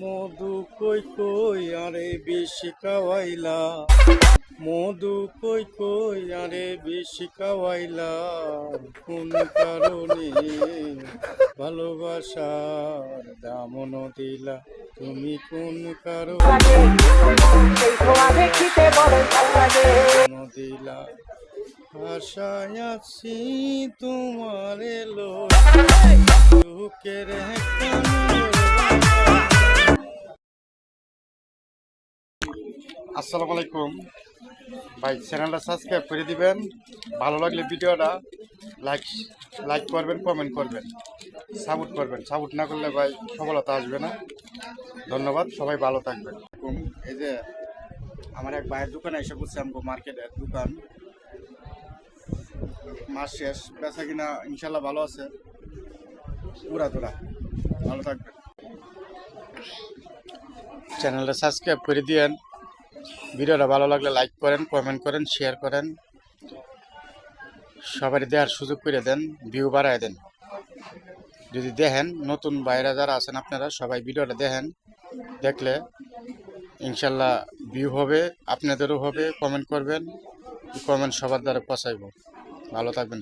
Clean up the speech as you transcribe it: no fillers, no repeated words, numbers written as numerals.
মধু কই কই আরে বেশি কাওয়াইলা, মধু কই কই আরে বেশি কাওয়াইলা, কোন কারণে ভালোবাসার দামন দিলা, তুমি কোন কারণে দামন দিলা। আশায় আছি তোমার এলো দুঃখের আসসালামু আলাইকুম ভাই, চ্যানেলটা সাবস্ক্রাইব করে দিবেন। ভালো লাগলে ভিডিওটা লাইক লাইক করবেন, কমেন্ট করবেন, সাপোর্ট করবেন। সাপোর্ট না করলে ভাই সফলতা আসবে না। ধন্যবাদ, সবাই ভালো থাকবেন। এই যে আমার এক ভাইয়ের দোকানে এসে বলছে, আমগো মার্কেটের দোকান মাস শেষ, বেচা কিনা ইনশাল্লাহ ভালো আছে, পুরা তোরা ভালো থাকবেন। চ্যানেলটা সাবস্ক্রাইব করে দিয়েন। ভিডিওটা ভালো লাগলে লাইক করেন, কমেন্ট করেন, শেয়ার করেন, সবাই দেওয়ার সুযোগ করে দেন, ভিউ বাড়ায় দেন। যদি দেখেন নতুন বাইরে যারা আছেন আপনারা সবাই ভিডিওটা দেখেন, দেখলে ইনশাল্লাহ ভিউ হবে, আপনাদেরও হবে। কমেন্ট করবেন, কমেন্ট সবার দ্বারা পৌঁছাইব। ভালো থাকবেন।